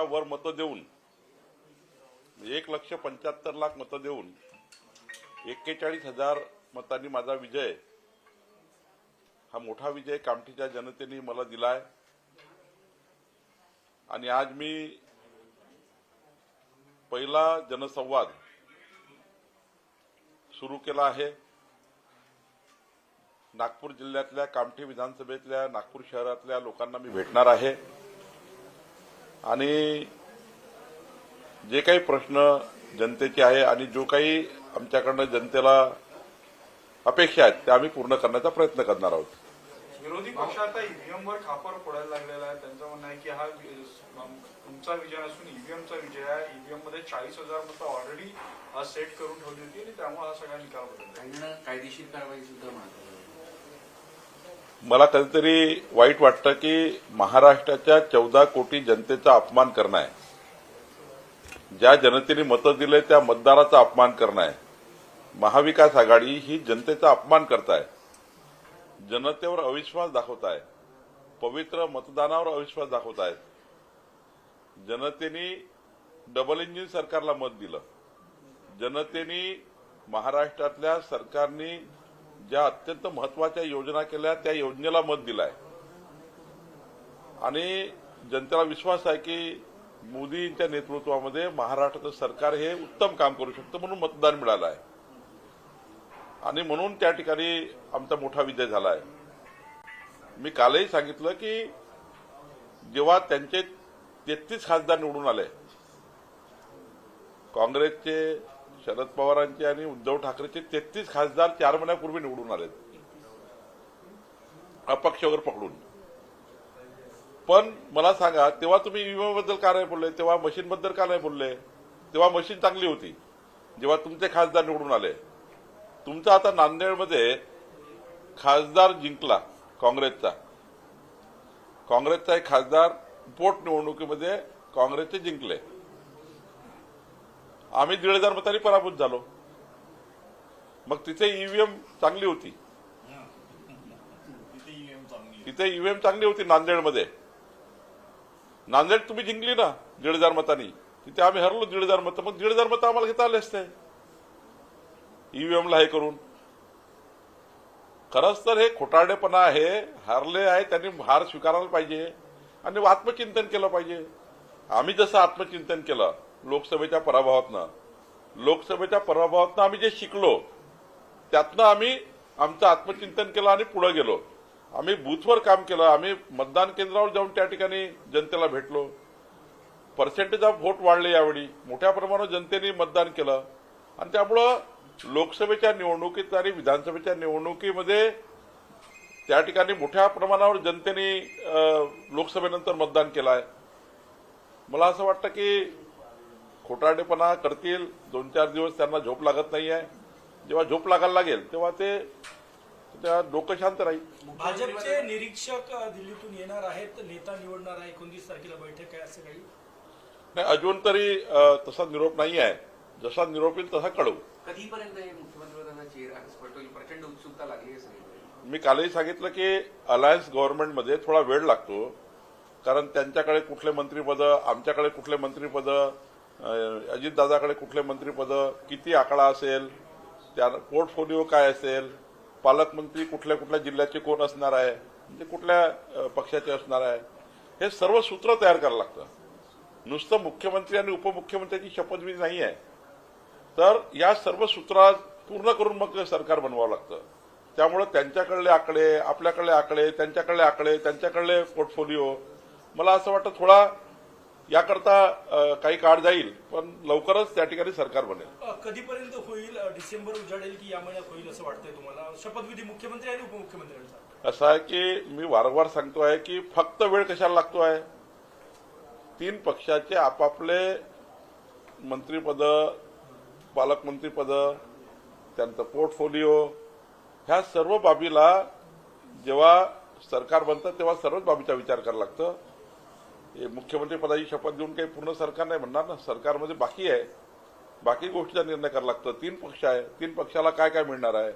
लाखाच्या वर मतं देऊन 1,75,00,000 मतं देऊन 41,000 मतांनी माझा विजय, हा मोठा विजय कामठीच्या जनतेने मला दिलाय। आणि आज मी पहिला जनसंवाद सुरू केला आहे। नागपूर जिल्ह्यातल्या कामठी विधानसभेतल्या नागपूर शहरातल्या लोकांना मी भेटणार आहे आणि जे काही प्रश्न जनतेचे आहे आणि जो काही आमच्याकडनं जनतेला अपेक्षा आहेत त्या आम्ही पूर्ण करण्याचा प्रयत्न करणार आहोत। विरोधी पक्ष आता ईव्हीएमवर खापर फोडायला लागलेला आहे। त्यांचं म्हणणं आहे की हा तुमचा विजय नसून ईव्हीएमचा विजय आहे। ईव्हीएम मध्ये 40,000 मतं ऑलरेडी सेट करून ठेवली होती आणि त्यामुळे हा सगळा निकाल बदलला। कायदेशीर कारवाई सुद्धा म्हणतात। मला कधीतरी वाईट वाटतं की महाराष्ट्राच्या 14 कोटी जनतेचा अपमान करणं आहे, ज्या जनतेने मतं दिले त्या मतदाराचा अपमान करणं आहे। महाविकास आघाडी ही जनतेचा अपमान करताय, जनतेवर अविश्वास दाखवताय, पवित्र मतदानावर अविश्वास दाखवतायत। जनतेने डबल इंजिन सरकारला मत दिलं, जनतेने महाराष्ट्रातल्या सरकारने ज्या अत्यंत महत्वाच्या योजना केल्या त्या योजनेला मत दिलाय आणि जनतेला विश्वास आहे की मोदींच्या नेतृत्वामध्ये महाराष्ट्राचं सरकार हे उत्तम काम करू शकतं, म्हणून मतदान मिळालं आहे आणि म्हणून त्या ठिकाणी आमचा मोठा विजय झाला आहे। मी कालही सांगितलं की जेव्हा त्यांचे 33 खासदार निवडून आले, काँग्रेसचे, शरद पवारांचे आणि उद्धव ठाकरेचे 33 खासदार 4 महिन्यापूर्वी निवडून आले अपक्षावर पकडून। पण मला सांगा तेव्हा तुम्ही ईव्हीएम बद्दल का नाही बोलले, तेव्हा मशीन बद्दल का नाही बोलले? तेव्हा मशीन चांगली होती जेव्हा तुमचे खासदार निवडून आले। तुमचा आता नांदेडमध्ये खासदार जिंकला काँग्रेसचा एक खासदार पोट निवडणुकीमध्ये काँग्रेसचे जिंकले, आम्ही 1,500 मतांनी पराभूत झालो। मग तिथे ईव्हीएम चांगली होती, तिथे ईव्हीएम चांगली होती नांदेडमध्ये। नांदेड तुम्ही जिंकली ना 1,500 मतांनी, तिथे आम्ही हरलो 1,500 मतं। मग 1,500 मतं आम्हाला घेता आले असते ईव्हीएमला हे करून। खरंच तर हे खोटारडेपणा आहे, हारले आहे त्यांनी हार स्वीकारायला पाहिजे आणि आत्मचिंतन केलं पाहिजे। आम्ही जसं आत्मचिंतन केलं लोकसभेच्या पराभवातनं आम्ही जे शिकलो त्यातनं आम्ही आमचं आत्मचिंतन केलं आणि पुढे गेलो। आम्ही बूथवर काम केलं, आम्ही मतदान केंद्रावर जाऊन त्या ठिकाणी जनतेला भेटलो, पर्सेंटेज ऑफ व्होट वाढले, यावेळी मोठ्या प्रमाणावर जनतेने मतदान केलं आणि त्यामुळं लोकसभेच्या निवडणुकीत आणि विधानसभेच्या निवडणुकीमध्ये त्या ठिकाणी मोठ्या प्रमाणावर जनतेने लोकसभेनंतर मतदान केलं आहे। मला असं वाटतं की खोटारडेपणा करतील, 2-4 दिवस त्यांना झोप लागत नाही आहे। जेव्हा झोप लागायला लागेल तेव्हा ते डोकं शांत राहील। भाजपचे निरीक्षक दिल्लीतून येणार आहेत, नेता निवडणार आहे, 29 तारखेला बैठक आहे, असं काही नाही अजून तरी तसा निरोप नाही आहे, जसा निरोप येईल तसा कळवू। कधीपर्यंत मुख्यमंत्र्यांचा चेहरा स्पष्ट होईल? प्रचंड उत्सुकता लागली आहे। मी कालही सांगितलं की अलायन्स गव्हर्नमेंटमध्ये थोडा वेळ लागतो, कारण त्यांच्याकडे कुठले मंत्रिपद, आमच्याकडे कुठले मंत्रिपद, अजितदादाकडे कुठले मंत्रिपद, किती आकडा असेल, त्या पोर्टफोलिओ काय असेल, पालकमंत्री कुठल्या कुठल्या जिल्ह्याचे कोण असणार आहे, म्हणजे कुठल्या पक्षाचे असणार आहे, हे सर्व सूत्र तयार करावं लागतं। नुसतं मुख्यमंत्री आणि उपमुख्यमंत्र्यांची शपथविधी नाही आहे, तर या सर्व सूत्रात पूर्ण करून मग सरकार बनवावं लागतं। त्यामुळे त्यांच्याकडले आकडे, आपल्याकडले आकडे, त्यांच्याकडले आकडे, त्यांच्याकडले पोर्टफोलिओ, मला असं वाटतं थोडा याकरता काही काळ जाईल, पण लवकरच त्या ठिकाणी सरकार बनेल। कधीपर्यंत होईल? डिसेंबर उजाडेल की या महिन्यात होईल असं वाटतंय तुम्हाला? शपथविधी मुख्यमंत्री आणि उपमुख्यमंत्र्यांचा असं आहे की मी वारंवार सांगतो आहे की फक्त वेळ कशाला लागतो आहे, 3 पक्षाचे आपापले मंत्रिपद, पालकमंत्रीपद, त्यांचं पोर्टफोलिओ, ह्या सर्व बाबीला जेव्हा सरकार बनतं तेव्हा सर्वच बाबीचा विचार करावा लागतं। मुख्यमंत्री पदाची शपथ देऊन काही पूर्ण सरकार नाही म्हणणार ना, सरकारमध्ये बाकी आहे, बाकी गोष्टीचा निर्णय करावा लागतो। 3 पक्ष आहे, 3 पक्षाला काय काय मिळणार आहे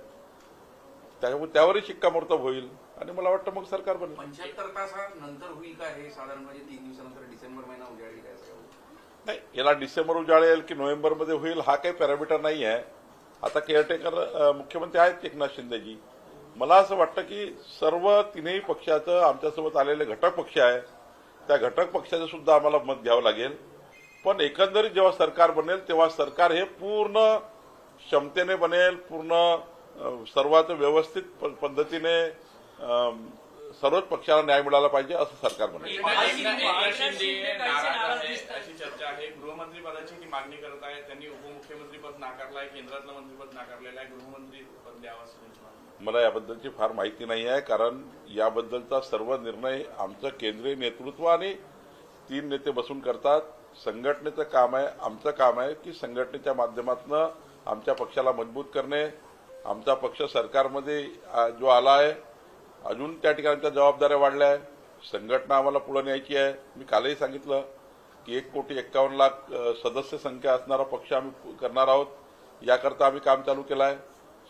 त्यावरही शिक्कामोर्तब होईल आणि मला वाटतं मग सरकार बनेल। 75 तासानंतर होईल का हे साधारण? म्हणजे 3 दिवसानंतर डिसेंबर महिना उजाडेल काय? नाही, याला डिसेंबर उजाडेल की नोव्हेंबरमध्ये होईल हा काही पॅरामीटर नाही आहे. आता केअरटेकर मुख्यमंत्री आहेत एकनाथ शिंदेजी. मला असं वाटतं की सर्व तिन्ही पक्षाचं आमच्यासोबत आलेले घटक पक्ष आहे, त्या घटक पक्षाचं सुद्धा आम्हाला मत घ्यावं लागेल. पण एकंदरीत जेव्हा सरकार बनेल तेव्हा सरकार हे पूर्ण क्षमतेने बनेल, पूर्ण सर्वात व्यवस्थित पद्धतीने सर्वच पक्षाला न्याय मिळाला पाहिजे असं सरकार बनेल. एकनाथ शिंदे नाराज आहे अशी चर्चा आहे. गृहमंत्री पदाची ती मागणी करत आहे. त्यांनी उपमुख्यमंत्री पद नाकारलंय, केंद्रातलं मंत्रीपद नाकारलेलं आहे. गृहमंत्री पद द्यावं असं त्यांची मागणी. मला याबद्दलची फार माहिती नाही आहे, कारण याबद्दलचा सर्व निर्णय आमचं केंद्रीय नेतृत्व आणि 3 नेते बसून करतात. संघटनेचं काम आहे, आमचं काम आहे की संघटनेच्या माध्यमातून आमच्या पक्षाला मजबूत करणे. आमचा पक्ष सरकारमध्ये जो आला आहे अजून त्या ठिकाणच्या जबाबदाऱ्या वाढल्या आहे. संघटना आम्हाला पुढे न्यायची आहे. मी कालही सांगितलं की 1,51,00,000 सदस्य संख्या असणारा पक्ष आम्ही करणार आहोत. याकरता आम्ही काम चालू केलं आहे.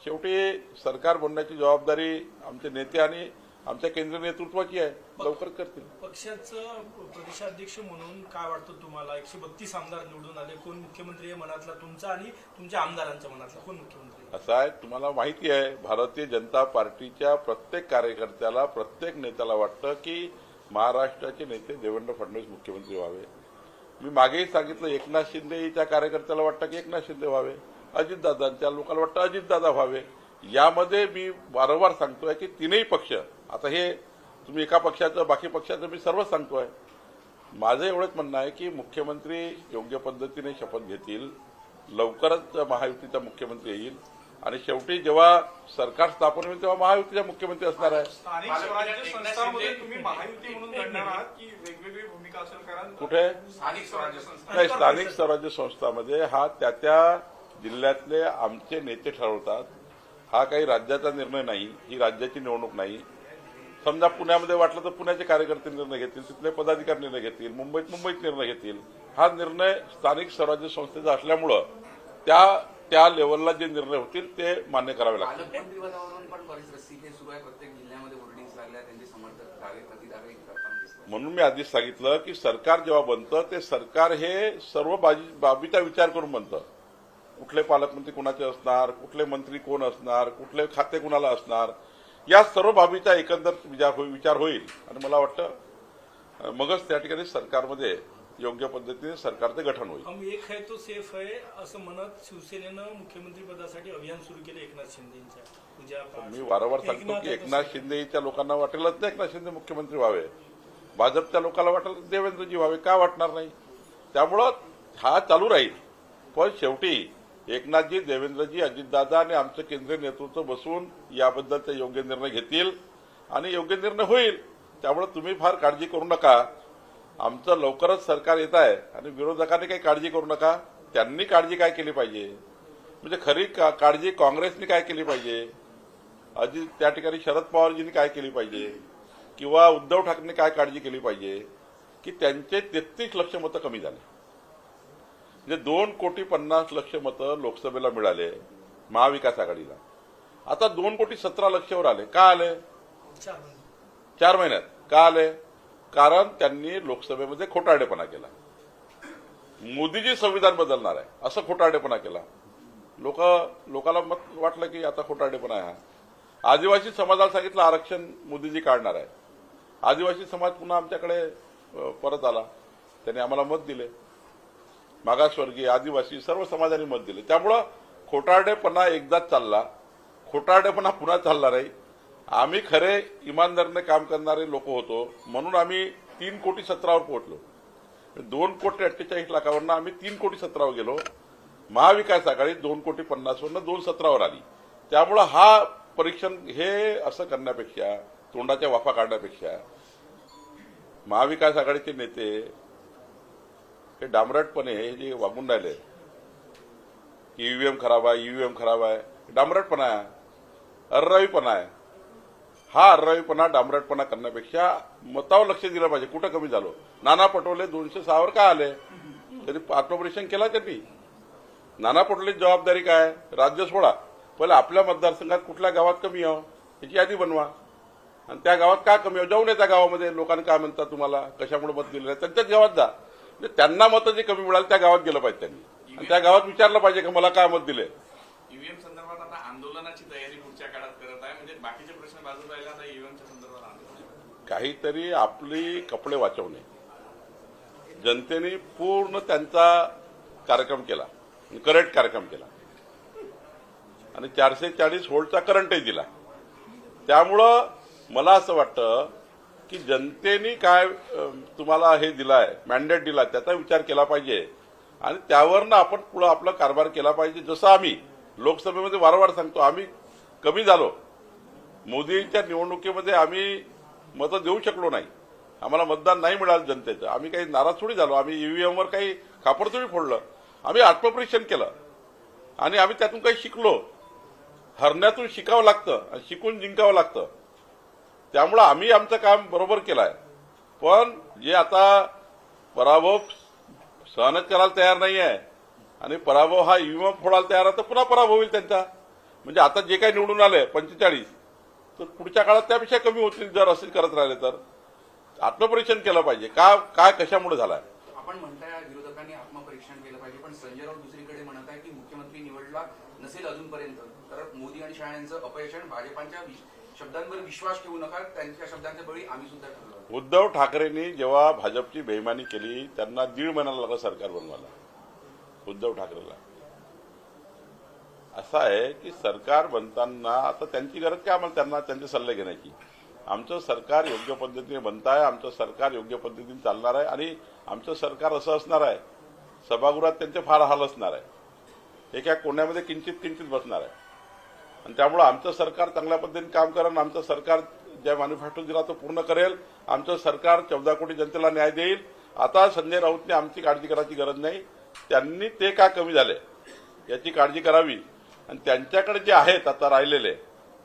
शेवटी सरकार बनण्याची जबाबदारी आमचे नेते आणि आमच्या केंद्रीय नेतृत्वाची आहे. लवकर करतील. पक्षाचं प्रदेशाध्यक्ष म्हणून काय वाटतं तुम्हाला? 132 आमदार निवडून आले. कोण मुख्यमंत्री आहे मनातला तुमचा आणि तुमच्या आमदारांच्या मनातला कोण मुख्यमंत्री? असं आहे, तुम्हाला माहिती आहे भारतीय जनता पार्टीच्या प्रत्येक कार्यकर्त्याला, प्रत्येक नेत्याला वाटतं की महाराष्ट्राचे नेते देवेंद्र फडणवीस मुख्यमंत्री व्हावे. मी मागेही सांगितलं, एकनाथ शिंदेच्या कार्यकर्त्याला वाटतं की एकनाथ शिंदे व्हावे, अजितदादांच्या लोकांना वाटतं अजितदादा व्हावे. यामध्ये मी वारंवार सांगतोय की तीनही पक्ष, आता हे तुम्ही एका पक्षाचं बाकी पक्षाचं मी सर्वच सांगतोय. माझं एवढंच म्हणणं आहे की मुख्यमंत्री योग्य पद्धतीने शपथ घेतील, लवकरच महायुतीचा मुख्यमंत्री येईल आणि शेवटी जेव्हा सरकार स्थापन होईल तेव्हा महायुतीचा मुख्यमंत्री असणार आहे. स्थानिक स्वराज्य संस्थांमध्ये तुम्ही महायुती म्हणून लढणार आहात की वेगवेगळी भूमिका असेल? कारण कुठे? स्थानिक स्वराज्य संस्था नाही, स्थानिक स्वराज्य संस्थांमध्ये हा त्या जिल्ह्यातले आमचे नेते ठरवतात. हा काही राज्याचा निर्णय नाही, ही राज्याची निवडणूक नाही. समजा पुण्यामध्ये वाटलं तर पुण्याचे कार्यकर्ते निर्णय घेतील, तिथले पदाधिकारी निर्णय घेतील, मुंबईत निर्णय घेतील. हा निर्णय स्थानिक स्वराज्य संस्थेचा असल्यामुळं त्या लेवलला जे निर्णय होतील ते मान्य करावे लागतील. पालकमंत्री पदावरून पण बरीच रस्सीखेच सुरू आहे. प्रत्येक जिल्ह्यामध्ये होर्डिंग्स लागल्या, त्यांचे समर्थक दावे प्रतिदावे करताना दिसतात. म्हणून मी आधीच सांगितलं की सरकार जेव्हा बनतं ते सरकार हे सर्व बाबीचा विचार करून बनतं. कुठले पालकमंत्री कुणाचे असणार, कुठले मंत्री कोण असणार, कुठले खाते कुणाला असणार, या सर्व बाबीचा एकंदर विचार होईल आणि मला वाटतं मगच त्या ठिकाणी सरकारमध्ये योग्य पद्धतीने सरकारचे गठन होईल. हम एक है तो सेफ है असं म्हणत शिवसेनेनं मुख्यमंत्री पदासाठी अभियान सुरू केलं एकनाथ शिंदेच्या. मी वारंवार सांगतो की एकनाथ शिंदेच्या लोकांना वाटेलच नाही एकनाथ शिंदे मुख्यमंत्री व्हावे, भाजपच्या लोकांना वाटेल देवेंद्रजी व्हावे, का वाटणार नाही? त्यामुळं हा चालू राहील. पण शेवटी एकनाथजी, देवेंद्रजी, अजितदादा आणि आमचं केंद्रीय नेतृत्व बसून याबद्दलचे योग्य निर्णय घेतील आणि योग्य निर्णय होईल. त्यामुळे तुम्ही फार काळजी करू नका. आमचं लवकरच सरकार येत आहे आणि विरोधकांनी काही काळजी करू नका. त्यांनी काळजी काय केली पाहिजे, म्हणजे खरी काळजी काँग्रेसनी काय केली पाहिजे, त्या ठिकाणी शरद पवारजींनी काय केली पाहिजे किंवा उद्धव ठाकरेंनी काय काळजी केली पाहिजे की त्यांचे 33 लक्ष मतं कमी झाले. म्हणजे 2,50,00,000 मतं लोकसभेला मिळाले महाविकास आघाडीला. आता 2,17,00,000 वर आले. का आले? 4 महिन्यात का आले? कारण त्यांनी लोकसभेमध्ये खोटारडेपणा केला. मोदीजी संविधान बदलणार आहे असं खोटारडेपणा केला. लोकांना मत वाटलं की आता खोटारडेपणा आहे. आदिवासी समाजाला सांगितलं आरक्षण मोदीजी काढणार आहे. आदिवासी समाज पुन्हा आमच्याकडे परत आला. त्यांनी आम्हाला मत दिले. मागासवर्गीय, आदिवासी सर्व समाजाने मत दिले. त्यामुळं खोटारडेपणा एकदाच चालला, खोटारडेपणा पुन्हा चालला नाही. आम्ही खरे इमानदारीने काम करणारे लोक होतो म्हणून आम्ही 3,17,00,000 वर पोहोचलो. 2,48,00,000 आम्ही 3,17,00,000 गेलो. महाविकास आघाडी 2,50,00,000 2,17,00,000 आली. त्यामुळं हा परीक्षण हे असं करण्यापेक्षा, तोंडाच्या वाफा काढण्यापेक्षा महाविकास आघाडीचे नेते हे डांबरटपणे हे जे वागून राहिले की ईव्हीएम खराब आहे, डांबरटपणा आहे, अर्रावीपणा आहे. हा अर्रावीपणा, डांबरटपणा करण्यापेक्षा मतावर लक्ष दिलं पाहिजे. कुठं कमी झालो? नाना पटोले 206 वर का आले? तरी आत्मपरीक्षण केला त्यांनी. नाना पटोलेची जबाबदारी काय? राज्य सोडा, पहिले आपल्या मतदारसंघात कुठल्या गावात कमी आहो याची यादी बनवा आणि त्या गावात का कमी आहो जाऊन येत्या गावामध्ये लोकांनी काय म्हणतात, तुम्हाला कशामुळे मत दिलेलं आहे त्यांच्याच गावात जा. म्हणजे त्यांना मतं जे कमी मिळाली त्या गावात गेलं पाहिजे त्यांनी, आणि त्या गावात विचारलं पाहिजे की मला काय मत दिले. ईव्हीएम संदर्भात आता आंदोलनाची तयारी पुढच्या काळात करत आहे, म्हणजे बाकीचे प्रश्न बाजूला राहिला, आता ईव्हीएमच्या संदर्भात आंदोलन. काहीतरी आपली कपडे वाचवणे. जनतेने पूर्ण त्यांचा कार्यक्रम केला, करेक्ट कार्यक्रम केला आणि 440 व्होल्टचा करंटही दिला. त्यामुळं मला असं वाटतं की जनतेने काय तुम्हाला हे दिलाय, मॅन्डेट दिला, त्याचा विचार केला पाहिजे आणि त्यावरनं आपण पुढं आपला कारभार केला पाहिजे. जसं आम्ही लोकसभेमध्ये वारंवार सांगतो, आम्ही कमी झालो. मोदींच्या निवडणुकीमध्ये आम्ही मतं देऊ शकलो नाही, आम्हाला मतदान नाही मिळालं जनतेचं. आम्ही काही नाराज थोडी झालो, आम्ही ईव्हीएमवर काही खापर थोडी फोडलं. आम्ही आत्मपरीक्षण केलं आणि आम्ही त्यातून काही शिकलो. हरण्यातून शिकावं लागतं आणि शिकून जिंकावं लागतं. त्यामुळं आम्ही आमचं काम बरोबर केलं आहे. पण जे आता पराभव सहनच करायला तयार नाही आहे आणि पराभव हा ईव्हीएम फोडायला तयार आहे, तर पुन्हा पराभव होईल त्यांचा. म्हणजे आता जे काही निवडून आले 45, तर पुढच्या काळात त्यापेक्षा कमी होतील जर असे करत राहिले तर. आत्मपरीक्षण केलं पाहिजे, काय कशामुळे झालाय. आपण म्हणताय विरोधकांनी आत्मपरीक्षण केलं पाहिजे, पण संजय राऊत दुसरीकडे म्हणत आहे की मुख्यमंत्री निवडला नसेल अजूनपर्यंत, तर मोदी आणि शहा यांचं अपयश आणि भाजपाच्या शब्दांवर विश्वास ठेवू नका, त्यांच्या शब्दांचे बळी आम्ही सुद्धा ठरलो. उद्धव ठाकरेंनी जेव्हा भाजपची बेईमानी केली त्यांना 1.5 महिना लागला सरकार बनवायला. उद्धव ठाकरेला असं आहे की सरकार बनताना आता त्यांची गरज काय, आम्हाला त्यांना त्यांचे सल्ले घेण्याची. आमचं सरकार योग्य पद्धतीने बनत आहे, आमचं सरकार योग्य पद्धतीने चालणार आहे आणि आमचं सरकार असं असणार आहे, सभागृहात त्यांचे फार हाल असणार आहे, एका कोण्यामध्ये किंचित बसणार आहे. आणि त्यामुळं आमचं सरकार चांगल्या पद्धतीने काम करेल. आमचं सरकार ज्या मॅनिफेस्टो दिला तो पूर्ण करेल. आमचं सरकार 14 कोटी जनतेला न्याय देईल. आता संजय राऊतने आमची काळजी करायची गरज नाही, त्यांनी ते का कमी झाले याची काळजी करावी आणि त्यांच्याकडे जे आहेत आता राहिलेले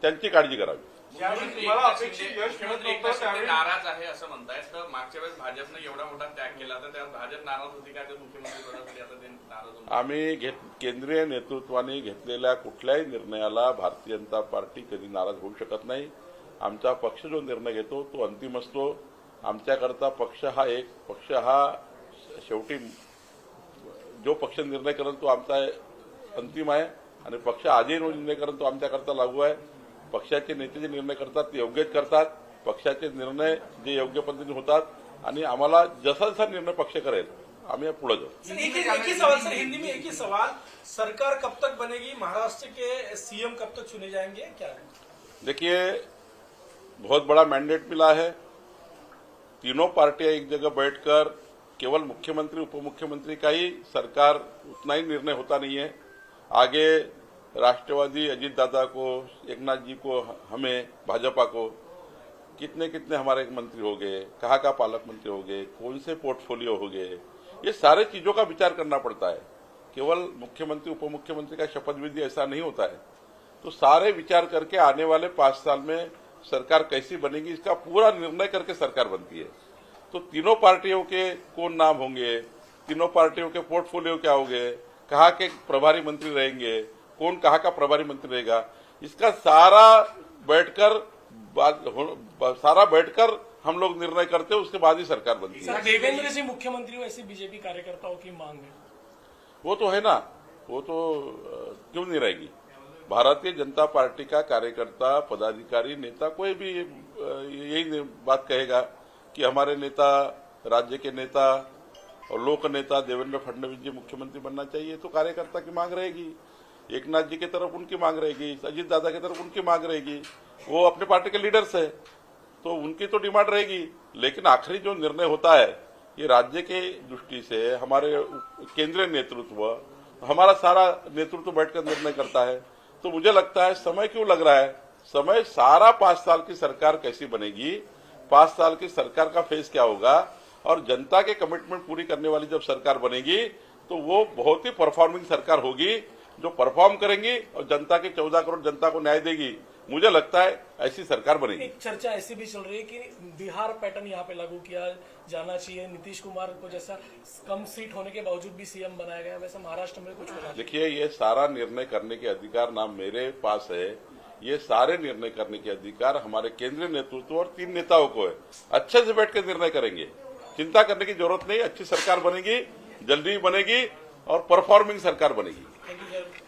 त्यांची काळजी करावी. मुख्यमंत्री मला एकनाथ अपेक्षित शिंदे यश मुख्यमंत्री मिळत एकनाथ नव्हतं शिंदे त्यावेळी. नाराज आहे असं म्हणतायत, तर मागच्या वेळेस भाजपनं एवढा मोठा त्याग केला, तर त्यात भाजप नाराज होती का, तर मुख्यमंत्री पदासाठी आता ते नाराज होते. आम्ही केंद्रीय नेतृत्वाने घेतलेल्या कुठल्याही निर्णयाला भारतीय जनता पार्टी कधी नाराज होऊ शकत नाही. आमचा पक्ष जो निर्णय घेतो तो अंतिम असतो. आमच्याकरता पक्ष हा शेवटी जो पक्ष निर्णय करेल तो आमचा अंतिम आहे आणि पक्ष आजही निर्णय करेल तो आमच्याकरता लागू आहे. पक्षाचे नेते जे निर्णय करतात ते योग्यच करतात. पक्षाचे निर्णय जे योग्य पद्धतीने होतात आणि आम्हाला जसा जसा निर्णय पक्ष करेल आम्ही पुढे जाऊ. एक ही सवाल सर, हिंदी में एक ही सवाल, सरकार कब तक बनेगी, महाराष्ट्र के सीएम कब तक चुने जाएंगे, क्या है? देखिए बहुत बड़ा मैंडेट मिला है. तीनों पार्टियां एक जगह बैठकर केवल मुख्यमंत्री उप मुख्यमंत्री का ही सरकार उतना ही निर्णय होता नहीं है. आगे राष्ट्रवादी अजीत दादा को, एकनाथ जी को, हमें भाजपा को कितने हमारे मंत्री हो गए, कहाँ का पालक मंत्री हो गए, कौन से पोर्टफोलियो हो गए, ये सारे चीजों का विचार करना पड़ता है. केवल मुख्यमंत्री उप मुख्यमंत्री का शपथ विधि ऐसा नहीं होता है. तो सारे विचार करके आने वाले 5 साल में सरकार कैसी बनेगी इसका पूरा निर्णय करके सरकार बनती है. तो तीनों पार्टियों के कौन नाम होंगे, तीनों पार्टियों के पोर्टफोलियो क्या होंगे, कहाँ के प्रभारी मंत्री रहेंगे, कौन कहाँ का प्रभारी मंत्री रहेगा, इसका सारा बैठकर हम लोग निर्णय करते हैं. उसके बाद ही सरकार बनती है. सर, देवेंद्र जी मुख्यमंत्री हो ऐसी बीजेपी कार्यकर्ताओं की मांग है. वो तो है ना, वो तो क्यों नहीं रहेगी. भारतीय जनता पार्टी का कार्यकर्ता, पदाधिकारी, नेता कोई भी यही बात कहेगा कि हमारे नेता, राज्य के नेता और लोक नेता देवेंद्र फडणवीस जी मुख्यमंत्री बनना चाहिए. तो कार्यकर्ता की मांग रहेगी. एकनाथ जी की तरफ उनकी मांग रहेगी, अजीत दादा की तरफ उनकी मांग रहेगी. वो अपने पार्टी के लीडर्स है तो उनकी तो डिमांड रहेगी. लेकिन आखिरी जो निर्णय होता है ये राज्य के दृष्टि से हमारे केंद्रीय नेतृत्व, हमारा सारा नेतृत्व बैठकर निर्णय करता है. तो मुझे लगता है समय क्यों लग रहा है, समय सारा 5 साल की सरकार कैसी बनेगी, 5 साल की सरकार का फेस क्या होगा और जनता के कमिटमेंट पूरी करने वाली जब सरकार बनेगी तो वो बहुत ही परफॉर्मिंग सरकार होगी, जो परफॉर्म करेंगी और जनता के 14 करोड़ जनता को न्याय देगी. मुझे लगता है ऐसी सरकार बनेगी. एक चर्चा ऐसी भी चल रही है कि बिहार पैटर्न यहाँ पे लागू किया जाना चाहिए, नीतीश कुमार को जैसा कम सीट होने के बावजूद भी सीएम बनाया गया, वैसा महाराष्ट्र में कुछ होना. देखिए ये सारा निर्णय करने के अधिकार ना मेरे पास है, ये सारे निर्णय करने के अधिकार हमारे केंद्रीय नेतृत्व और 3 नेताओं को है. अच्छे से बैठ कर निर्णय करेंगे. चिंता करने की जरूरत नहीं, अच्छी सरकार बनेगी, जल्दी बनेगी और परफॉर्मिंग सरकार बनेगी। Thank you sir.